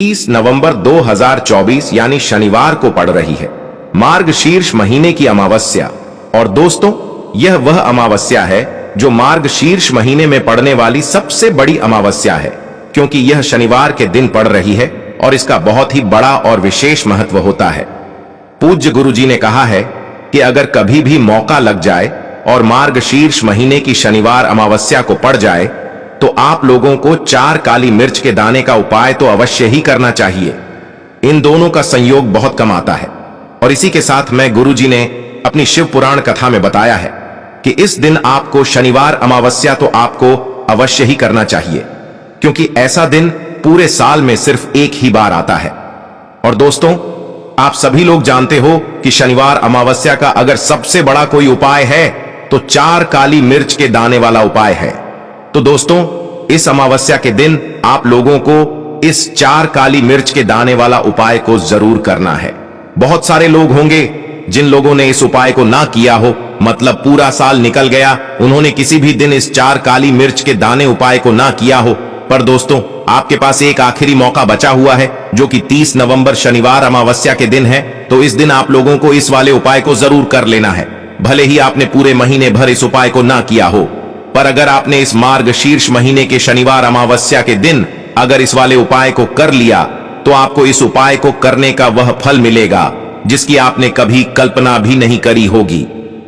30 नवंबर 2024 यानी शनिवार को पड़ रही है मार्गशीर्ष महीने की अमावस्या। और दोस्तों, यह वह अमावस्या है जो मार्गशीर्ष महीने में पड़ने वाली सबसे बड़ी अमावस्या है, क्योंकि यह शनिवार के दिन पड़ रही है और इसका बहुत ही बड़ा और विशेष महत्व होता है। पूज्य गुरुजी ने कहा है कि अगर कभी भी मौका लग जाए और मार्गशीर्ष महीने की शनिवार अमावस्या को पड़ जाए तो आप लोगों को 4 काली मिर्च के दाने का उपाय तो अवश्य ही करना चाहिए। इन दोनों का संयोग बहुत कम आता है। और इसी के साथ मैं गुरुजी ने अपनी शिव पुराण कथा में बताया है कि इस दिन आपको शनिवार अमावस्या तो आपको अवश्य ही करना चाहिए, क्योंकि ऐसा दिन पूरे साल में सिर्फ एक ही बार आता है। और दोस्तों, आप सभी लोग जानते हो कि शनिवार अमावस्या का अगर सबसे बड़ा कोई उपाय है तो 4 काली मिर्च के दाने वाला उपाय है। तो दोस्तों, इस अमावस्या के दिन आप लोगों को इस 4 काली मिर्च के दाने वाला उपाय को जरूर करना है। बहुत सारे लोग होंगे जिन लोगों ने इस उपाय को ना किया हो, मतलब पूरा साल निकल गया, उन्होंने किसी भी दिन इस 4 काली मिर्च के दाने उपाय को ना किया हो। पर दोस्तों, आपके पास एक आखिरी मौका बचा हुआ है, जो कि 30 नवंबर शनिवार अमावस्या के दिन है। तो इस दिन आप लोगों को इस वाले उपाय को जरूर कर लेना है, भले ही आपने पूरे महीने भर इस उपाय को ना किया हो। पर अगर आपने इस मार्गशीर्ष महीने के शनिवार अमावस्या के दिन अगर इस वाले उपाय को कर लिया तो आपको इस उपाय को करने का वह फल मिलेगा जिसकी आपने कभी कल्पना भी नहीं करी होगी।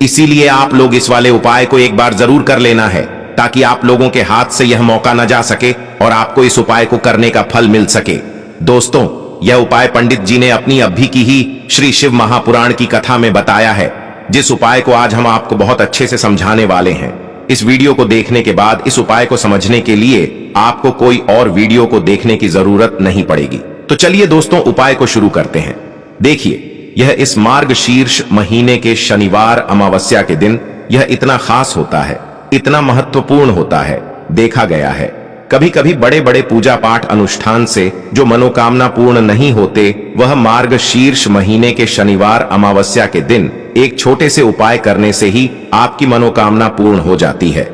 इसीलिए आप लोग इस वाले उपाय को एक बार जरूर कर लेना है, ताकि आप लोगों के हाथ से यह मौका न जा सके और आपको इस उपाय को करने का फल मिल सके। दोस्तों, यह उपाय पंडित जी ने अपनी अभी की ही श्री शिव महापुराण की कथा में बताया है, जिस उपाय को आज हम आपको बहुत अच्छे से समझाने वाले हैं। इस वीडियो को देखने के बाद इस उपाय को समझने के लिए आपको कोई और वीडियो को देखने की जरूरत नहीं पड़ेगी। तो चलिए दोस्तों, उपाय को शुरू करते हैं। देखिए, यह इस मार्गशीर्ष महीने के शनिवार अमावस्या के दिन यह इतना खास होता है, इतना महत्वपूर्ण होता है। देखा गया है कभी कभी बड़े बड़े पूजा पाठ अनुष्ठान से जो मनोकामना पूर्ण नहीं होते, वह मार्गशीर्ष महीने के शनिवार अमावस्या के दिन एक छोटे से उपाय करने से ही आपकी मनोकामना पूर्ण हो जाती है।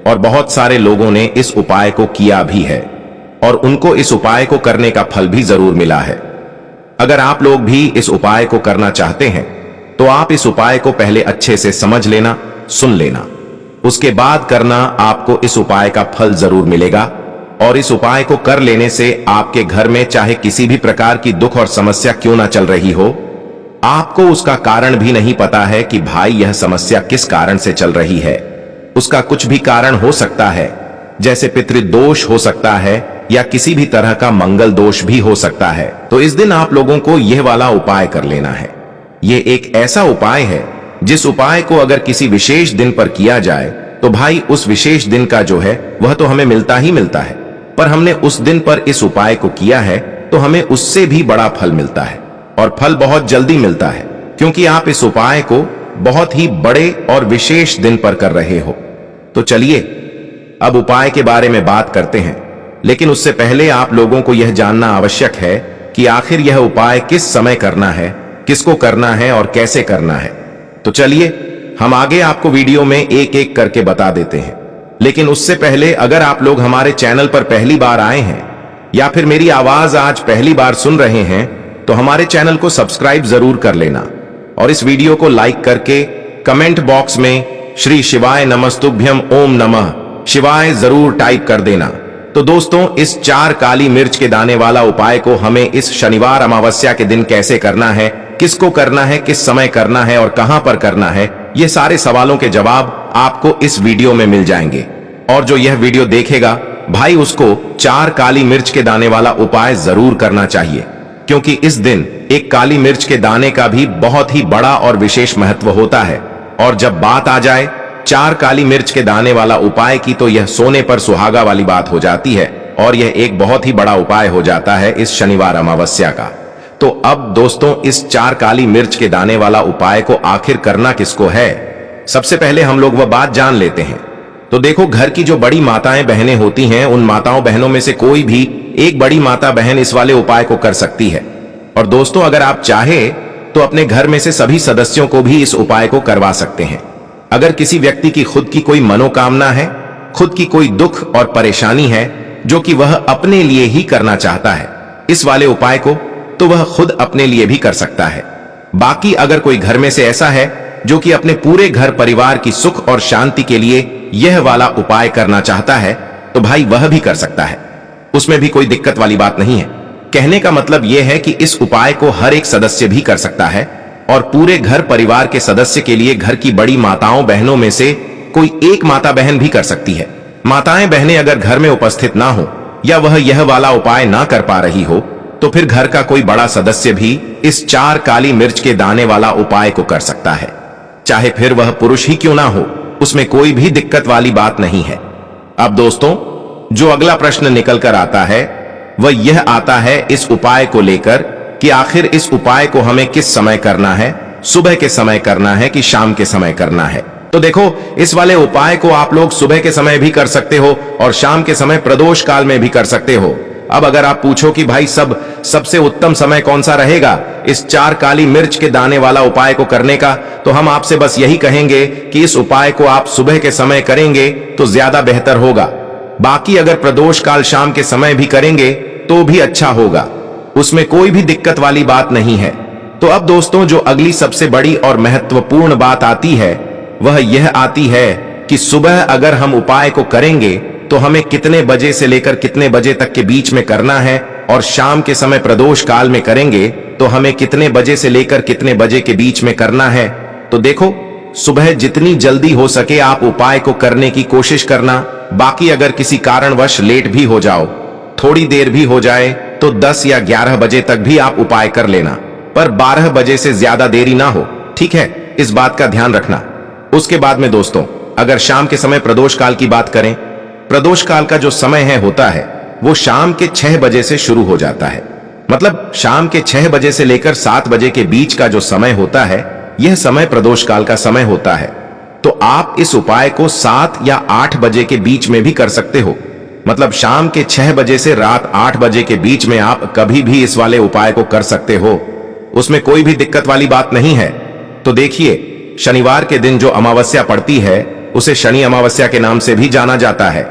और बहुत सारे लोगों ने इस उपाय को किया भी है और उनको इस उपाय को करने का फल भी जरूर मिला है। अगर आप लोग भी इस उपाय को करना चाहते हैं तो आप इस उपाय को पहले अच्छे से समझ लेना, सुन लेना, उसके बाद करना। आपको इस उपाय का फल जरूर मिलेगा। और इस उपाय को कर लेने से आपके घर में चाहे किसी भी प्रकार की दुख और समस्या क्यों ना चल रही हो, आपको उसका कारण भी नहीं पता है कि भाई यह समस्या किस कारण से चल रही है। उसका कुछ भी कारण हो सकता है, जैसे पितृदोष हो सकता है या किसी भी तरह का मंगल दोष भी हो सकता है। तो इस दिन आप लोगों को यह वाला उपाय कर लेना है। यह एक ऐसा उपाय है जिस उपाय को अगर किसी विशेष दिन पर किया जाए तो भाई उस विशेष दिन का जो है वह तो हमें मिलता ही मिलता है, पर हमने उस दिन पर इस उपाय को किया है तो हमें उससे भी बड़ा फल मिलता है, और फल बहुत जल्दी मिलता है, क्योंकि आप इस उपाय को बहुत ही बड़े और विशेष दिन पर कर रहे हो। तो चलिए अब उपाय के बारे में बात करते हैं, लेकिन उससे पहले आप लोगों को यह जानना आवश्यक है कि आखिर यह उपाय किस समय करना है, किसको करना है और कैसे करना है। तो चलिए हम आगे आपको वीडियो में एक एक करके बता देते हैं। लेकिन उससे पहले अगर आप लोग हमारे चैनल पर पहली बार आए हैं या फिर मेरी आवाज आज पहली बार सुन रहे हैं तो हमारे चैनल को सब्सक्राइब जरूर कर लेना और इस वीडियो को लाइक करके कमेंट बॉक्स में श्री शिवाय नमस्तुभ्यम ओम नमः शिवाय जरूर टाइप कर देना। तो दोस्तों, इस 4 काली मिर्च के दाने वाला उपाय को हमें इस शनिवार अमावस्या के दिन कैसे करना है, किसको करना है, किस समय करना है और कहां पर करना है, ये सारे सवालों के जवाब आपको इस वीडियो में मिल जाएंगे। और जो यह वीडियो देखेगा भाई, उसको 4 काली मिर्च के दाने वाला उपाय जरूर करना चाहिए, क्योंकि इस दिन एक काली मिर्च के दाने का भी बहुत ही बड़ा और विशेष महत्व होता है। और जब बात आ जाए 4 काली मिर्च के दाने वाला उपाय की, तो यह सोने पर सुहागा वाली बात हो जाती है और यह एक बहुत ही बड़ा उपाय हो जाता है इस शनिवार अमावस्या का। तो अब दोस्तों, इस 4 काली मिर्च के दाने वाला उपाय को आखिर करना किसको है, सबसे पहले हम लोग वह बात जान लेते हैं। तो देखो, घर की जो बड़ी माताएं बहनें होती हैं, उन माताओं बहनों में से कोई भी एक बड़ी माता बहन इस वाले उपाय को कर सकती है। और दोस्तों, अगर आप चाहे तो अपने घर में से सभी सदस्यों को भी इस उपाय को करवा सकते हैं। अगर किसी व्यक्ति की खुद की कोई मनोकामना है, खुद की कोई दुख और परेशानी है जो कि वह अपने लिए ही करना चाहता है, इस वाले उपाय को, तो वह खुद अपने लिए भी कर सकता है। बाकी अगर कोई घर में से ऐसा है जो कि अपने पूरे घर परिवार की सुख और शांति के लिए यह वाला उपाय करना चाहता है, तो भाई वह भी कर सकता है, उसमें भी कोई दिक्कत वाली बात नहीं है। कहने का मतलब यह है कि इस उपाय को हर एक सदस्य भी कर सकता है और पूरे घर परिवार के सदस्य के लिए घर की बड़ी माताओं बहनों में से कोई एक माता बहन भी कर सकती है। माताएं बहनें अगर घर में उपस्थित ना हो या वह यह वाला उपाय ना कर पा रही हो, तो फिर घर का कोई बड़ा सदस्य भी इस 4 काली मिर्च के दाने वाला उपाय को कर सकता है, चाहे फिर वह पुरुष ही क्यों ना हो, उसमें कोई भी दिक्कत वाली बात नहीं है। अब दोस्तों, जो अगला प्रश्न निकल कर आता है वह यह आता है इस उपाय को लेकर कि आखिर इस उपाय को हमें किस समय करना है, सुबह के समय करना है कि शाम के समय करना है। तो देखो, इस वाले उपाय को आप लोग सुबह के समय भी कर सकते हो और शाम के समय प्रदोष काल में भी कर सकते हो। अब अगर आप पूछो कि भाई सबसे उत्तम समय कौन सा रहेगा इस 4 काली मिर्च के दाने वाला उपाय को करने का, तो हम आपसे बस यही कहेंगे कि इस उपाय को आप सुबह के समय करेंगे तो ज्यादा बेहतर होगा। बाकी अगर प्रदोष काल शाम के समय भी करेंगे तो भी अच्छा होगा, उसमें कोई भी दिक्कत वाली बात नहीं है। तो अब दोस्तों, जो अगली सबसे बड़ी और महत्वपूर्ण बात आती है वह यह आती है कि सुबह अगर हम उपाय को करेंगे तो हमें कितने बजे से लेकर कितने बजे तक के बीच में करना है, और शाम के समय प्रदोष काल में करेंगे तो हमें कितने बजे से लेकर कितने बजे के बीच में करना है। तो देखो, सुबह जितनी जल्दी हो सके आप उपाय को करने की कोशिश करना। बाकी अगर किसी कारणवश लेट भी हो जाओ, थोड़ी देर भी हो जाए, तो 10 या 11 बजे तक भी आप उपाय कर लेना, पर 12 बजे से ज्यादा देरी ना हो, ठीक है? इस बात का ध्यान रखना। उसके बाद में दोस्तों, अगर शाम के समय प्रदोष काल की बात करें, प्रदोष काल का जो समय होता है वो शाम के 6 बजे से शुरू हो जाता है। मतलब शाम के 6 बजे से लेकर 7 बजे के बीच का जो समय होता है, यह समय प्रदोष काल का समय होता है। तो आप इस उपाय को 7 या 8 बजे के बीच में भी कर सकते हो। मतलब शाम के 6 बजे से रात 8 बजे के बीच में आप कभी भी इस वाले उपाय को कर सकते हो, उसमें कोई भी दिक्कत वाली बात नहीं है। तो देखिए, शनिवार के दिन जो अमावस्या पड़ती है उसे शनि अमावस्या के नाम से भी जाना जाता है।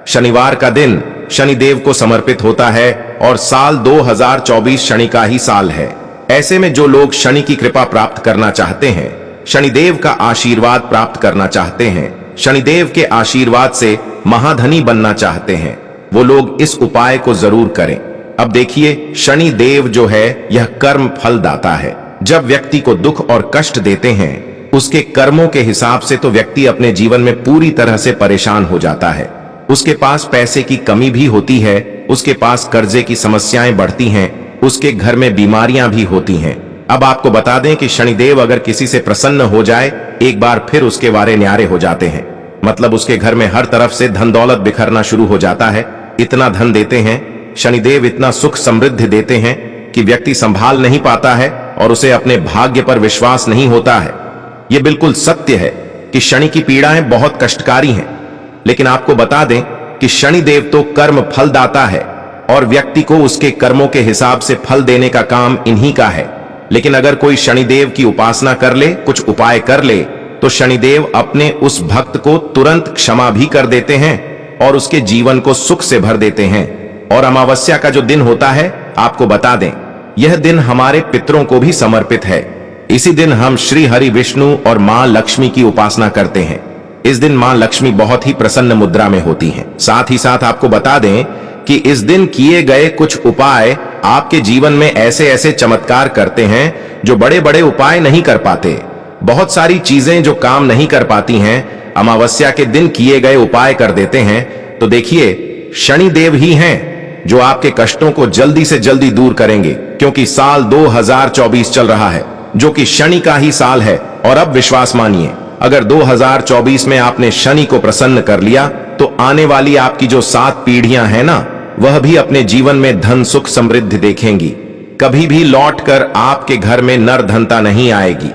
शनिवार का दिन शनिदेव को समर्पित होता है और साल 2024 शनि का ही साल है। ऐसे में जो लोग शनि की कृपा प्राप्त करना चाहते हैं, शनिदेव का आशीर्वाद प्राप्त करना चाहते हैं, शनिदेव के आशीर्वाद से महाधनी बनना चाहते हैं, वो लोग इस उपाय को जरूर करें। अब देखिए, शनिदेव जो है यह कर्म फल दाता है। जब व्यक्ति को दुख और कष्ट देते हैं, उसके कर्मों के हिसाब से तो व्यक्ति अपने जीवन में पूरी तरह से परेशान हो जाता है। उसके पास पैसे की कमी भी होती है, उसके पास कर्जे की समस्याएं बढ़ती हैं, उसके घर में बीमारियां भी होती हैं। अब आपको बता दें कि शनिदेव अगर किसी से प्रसन्न हो जाए, एक बार फिर उसके वारे न्यारे हो जाते हैं। मतलब उसके घर में हर तरफ से धन दौलत बिखरना शुरू हो जाता है। इतना धन देते हैं शनिदेव, इतना सुख समृद्धि देते हैं कि व्यक्ति संभाल नहीं पाता है और उसे अपने भाग्य पर विश्वास नहीं होता है। यह बिल्कुल सत्य है कि शनि की पीड़ाएं बहुत कष्टकारी हैं, लेकिन आपको बता दें कि शनिदेव तो कर्म फल दाता है और व्यक्ति को उसके कर्मों के हिसाब से फल देने का काम इन्हीं का है। लेकिन अगर कोई शनिदेव की उपासना कर ले, कुछ उपाय कर ले, तो शनिदेव अपने उस भक्त को तुरंत क्षमा भी कर देते हैं और उसके जीवन को सुख से भर देते हैं। और अमावस्या का जो दिन होता है, आपको बता दें, यह दिन हमारे पितरों को भी समर्पित है। इसी दिन हम श्री हरि विष्णु और मां लक्ष्मी की उपासना करते हैं। इस दिन मां लक्ष्मी बहुत ही प्रसन्न मुद्रा में होती हैं। साथ ही साथ आपको बता दें कि इस दिन किए गए कुछ उपाय आपके जीवन में ऐसे ऐसे चमत्कार करते हैं जो बड़े बड़े उपाय नहीं कर पाते। बहुत सारी चीजें जो काम नहीं कर पाती हैं, अमावस्या के दिन किए गए उपाय कर देते हैं। तो देखिए, शनिदेव ही हैं जो आपके कष्टों को जल्दी से जल्दी दूर करेंगे, क्योंकि साल 2024 चल रहा है जो कि शनि का ही साल है। और अब विश्वास मानिए, अगर 2024 में आपने शनि को प्रसन्न कर लिया, तो आने वाली आपकी जो 7 पीढ़ियां हैं ना, वह भी अपने जीवन में धन सुख समृद्धि देखेंगी। कभी भी लौटकर आपके घर में नरधनता नहीं आएगी।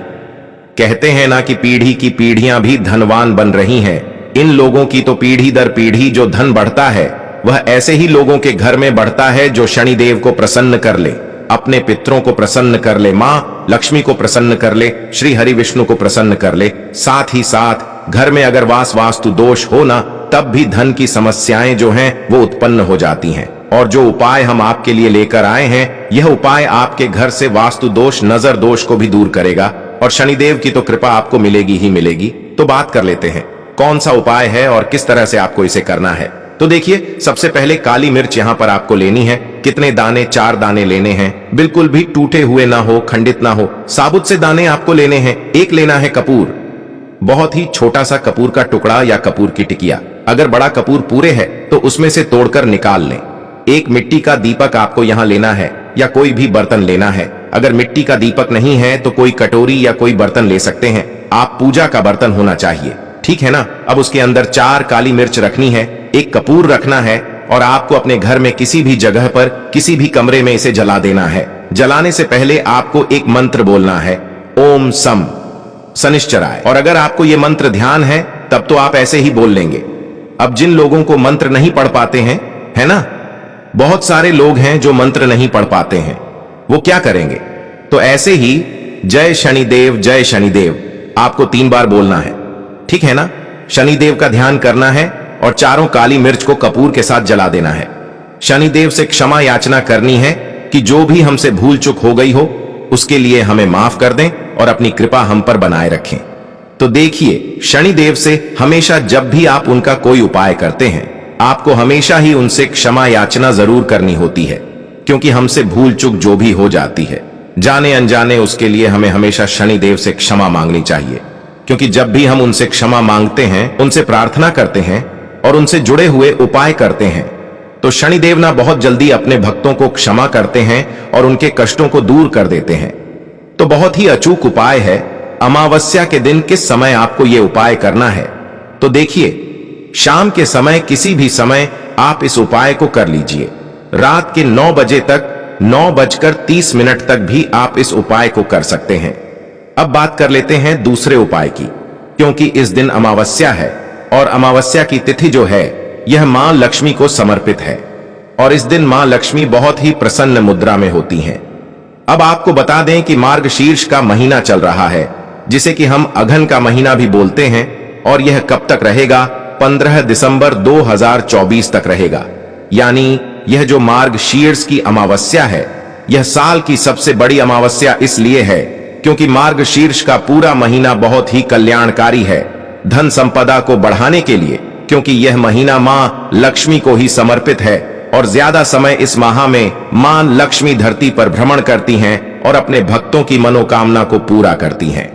कहते हैं ना कि पीढ़ी की पीढ़ियां भी धनवान बन रही हैं। इन लोगों की तो पीढ़ी दर पीढ़ी जो धन बढ़ता है, वह ऐसे ही लोगों के घर में बढ़ता है जो शनिदेव को प्रसन्न कर ले, अपने पितरों को प्रसन्न कर ले, मां लक्ष्मी को प्रसन्न कर ले, श्री हरि विष्णु को प्रसन्न कर ले। साथ ही साथ घर में अगर वास्तु दोष हो ना, तब भी धन की समस्याएं जो हैं वो उत्पन्न हो जाती हैं। और जो उपाय हम आपके लिए लेकर आए हैं, यह उपाय आपके घर से वास्तु दोष, नजर दोष को भी दूर करेगा और शनिदेव की तो कृपा आपको मिलेगी ही मिलेगी। तो बात कर लेते हैं कौन सा उपाय है और किस तरह से आपको इसे करना है। तो देखिए, सबसे पहले काली मिर्च यहां पर आपको लेनी है। कितने दाने? 4 दाने लेने हैं, बिल्कुल भी टूटे हुए ना हो, खंडित ना हो, साबुत से दाने आपको लेने हैं। एक लेना है कपूर, बहुत ही छोटा सा कपूर का टुकड़ा या कपूर की टिकिया। अगर बड़ा कपूर पूरे है तो उसमें से तोड़कर निकाल लें। एक मिट्टी का दीपक आपको यहां लेना है या कोई भी बर्तन लेना है। अगर मिट्टी का दीपक नहीं है तो कोई कटोरी या कोई बर्तन ले सकते हैं। आप पूजा का बर्तन होना चाहिए, ठीक है ना। अब उसके अंदर 4 काली मिर्च रखनी है, एक कपूर रखना है और आपको अपने घर में किसी भी जगह पर, किसी भी कमरे में इसे जला देना है। जलाने से पहले आपको एक मंत्र बोलना है, ओम सम शनिश्चराय। और अगर आपको यह मंत्र ध्यान है तब तो आप ऐसे ही बोल लेंगे। अब जिन लोगों को मंत्र नहीं पढ़ पाते हैं, है ना, बहुत सारे लोग हैं जो मंत्र नहीं पढ़ पाते हैं, वो क्या करेंगे? तो ऐसे ही जय शनिदेव आपको 3 बार बोलना है, ठीक है ना। शनिदेव का ध्यान करना है और 4 काली मिर्च को कपूर के साथ जला देना है। शनिदेव से क्षमा याचना करनी है कि जो भी हमसे भूल चूक हो गई हो उसके लिए हमें माफ कर दें और अपनी कृपा हम पर बनाए रखें। तो देखिए, शनिदेव से हमेशा जब भी आप उनका कोई उपाय करते हैं, आपको हमेशा ही उनसे क्षमा याचना जरूर करनी होती है, क्योंकि हमसे भूल चूक जो भी हो जाती है जाने अनजाने, उसके लिए हमें हमेशा शनिदेव से क्षमा मांगनी चाहिए। क्योंकि जब भी हम उनसे क्षमा मांगते हैं, उनसे प्रार्थना करते हैं और उनसे जुड़े हुए उपाय करते हैं, तो शनिदेव ना बहुत जल्दी अपने भक्तों को क्षमा करते हैं और उनके कष्टों को दूर कर देते हैं। तो बहुत ही अचूक उपाय है। अमावस्या के दिन किस समय आपको यह उपाय करना है? तो देखिए, शाम के समय, किसी भी समय आप इस उपाय को कर लीजिए। रात के 9 बजे तक, 9:30 तक भी आप इस उपाय को कर सकते हैं। अब बात कर लेते हैं दूसरे उपाय की, क्योंकि इस दिन अमावस्या है और अमावस्या की तिथि जो है यह मां लक्ष्मी को समर्पित है और इस दिन मां लक्ष्मी बहुत ही प्रसन्न मुद्रा में होती हैं। अब आपको बता दें कि मार्गशीर्ष का महीना चल रहा है, जिसे कि हम अघन का महीना भी बोलते हैं, और यह कब तक रहेगा? 15 दिसंबर 2024 तक रहेगा। यानी यह जो मार्गशीर्ष की अमावस्या है, यह साल की सबसे बड़ी अमावस्या इसलिए है क्योंकि मार्गशीर्ष का पूरा महीना बहुत ही कल्याणकारी है धन संपदा को बढ़ाने के लिए, क्योंकि यह महीना मां लक्ष्मी को ही समर्पित है और ज्यादा समय इस माह में मां लक्ष्मी धरती पर भ्रमण करती हैं और अपने भक्तों की मनोकामना को पूरा करती हैं।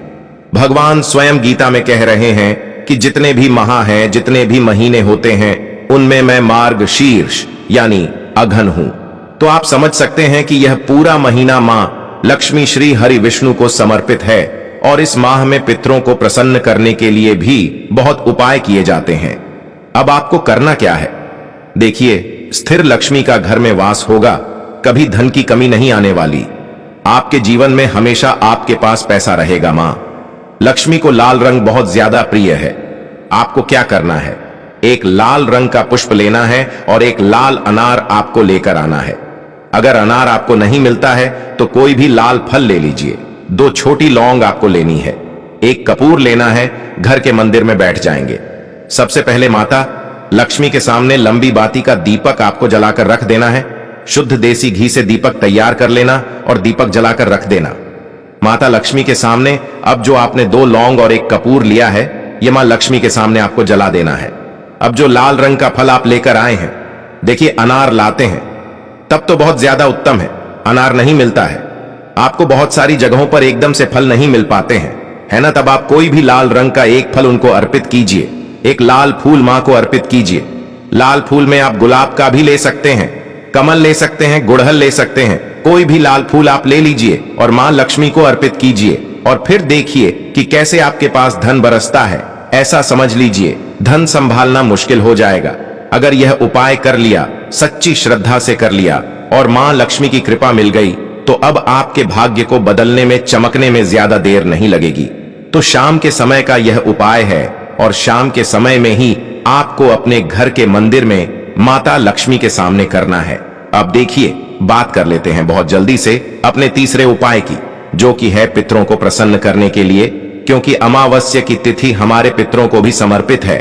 भगवान स्वयं गीता में कह रहे हैं कि जितने भी माह हैं, जितने भी महीने होते हैं, उनमें मैं मार्गशीर्ष यानी अघन हूं। तो आप समझ सकते हैं कि यह पूरा महीना मां लक्ष्मी श्री हरि विष्णु को समर्पित है और इस माह में पितरों को प्रसन्न करने के लिए भी बहुत उपाय किए जाते हैं। अब आपको करना क्या है? देखिए, स्थिर लक्ष्मी का घर में वास होगा, कभी धन की कमी नहीं आने वाली। आपके जीवन में हमेशा आपके पास पैसा रहेगा। मां लक्ष्मी को लाल रंग बहुत ज्यादा प्रिय है। आपको क्या करना है? एक लाल रंग का पुष्प लेना है और एक लाल अनार आपको लेकर आना है। अगर अनार आपको नहीं मिलता है तो कोई भी लाल फल ले लीजिए। 2 छोटी लौंग आपको लेनी है, एक कपूर लेना है। घर के मंदिर में बैठ जाएंगे। सबसे पहले माता लक्ष्मी के सामने लंबी बाती का दीपक आपको जलाकर रख देना है। शुद्ध देसी घी से दीपक तैयार कर लेना और दीपक जलाकर रख देना। माता लक्ष्मी के सामने अब जो आपने 2 लौंग और एक कपूर लिया है, यह मां लक्ष्मी के सामने आपको जला देना है। अब जो लाल रंग का फल आप लेकर आए हैं, देखिए अनार लाते हैं तब तो बहुत ज्यादा उत्तम है। अनार नहीं मिलता है, आपको बहुत सारी जगहों पर एकदम से फल नहीं मिल पाते हैं, है ना, तब आप कोई भी लाल रंग का एक फल उनको अर्पित कीजिए। एक लाल फूल मां को अर्पित कीजिए। लाल फूल में आप गुलाब का भी ले सकते हैं, कमल ले सकते हैं, गुड़हल ले सकते हैं, कोई भी लाल फूल आप ले लीजिए और मां लक्ष्मी को अर्पित कीजिए। और फिर देखिए कि कैसे आपके पास धन बरसता है। ऐसा समझ लीजिए धन संभालना मुश्किल हो जाएगा। अगर यह उपाय कर लिया, सच्ची श्रद्धा से कर लिया और मां लक्ष्मी की कृपा मिल गई, तो अब आपके भाग्य को बदलने में, चमकने में ज्यादा देर नहीं लगेगी। तो शाम के समय का यह उपाय है और शाम के समय में ही आपको अपने घर के मंदिर में माता लक्ष्मी के सामने करना है। अब देखिए, बात कर लेते हैं बहुत जल्दी से अपने तीसरे उपाय की, जो कि है पितरों को प्रसन्न करने के लिए, क्योंकि अमावस्या की तिथि हमारे पितरों को भी समर्पित है।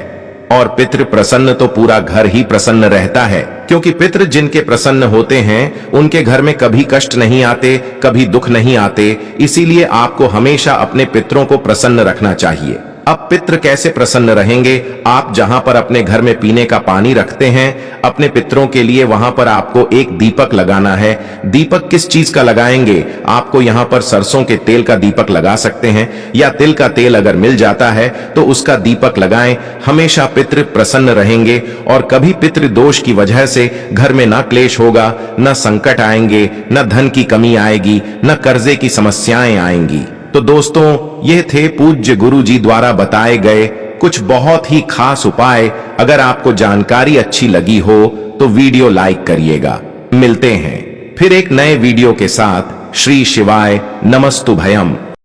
और पितृ प्रसन्न तो पूरा घर ही प्रसन्न रहता है, क्योंकि पितृ जिनके प्रसन्न होते हैं उनके घर में कभी कष्ट नहीं आते, कभी दुख नहीं आते। इसीलिए आपको हमेशा अपने पितरों को प्रसन्न रखना चाहिए। अब पितृ कैसे प्रसन्न रहेंगे? आप जहां पर अपने घर में पीने का पानी रखते हैं अपने पितरों के लिए, वहां पर आपको एक दीपक लगाना है। दीपक किस चीज का लगाएंगे? आपको यहां पर सरसों के तेल का दीपक लगा सकते हैं, या तिल का तेल अगर मिल जाता है तो उसका दीपक लगाएं। हमेशा पितृ प्रसन्न रहेंगे और कभी पितृ दोष की वजह से घर में न क्लेश होगा, न संकट आएंगे, न धन की कमी आएगी, न कर्जे की समस्याएं आएंगी। तो दोस्तों, ये थे पूज्य गुरु जी द्वारा बताए गए कुछ बहुत ही खास उपाय। अगर आपको जानकारी अच्छी लगी हो तो वीडियो लाइक करिएगा। मिलते हैं फिर एक नए वीडियो के साथ। श्री शिवाय नमस्तुभयम।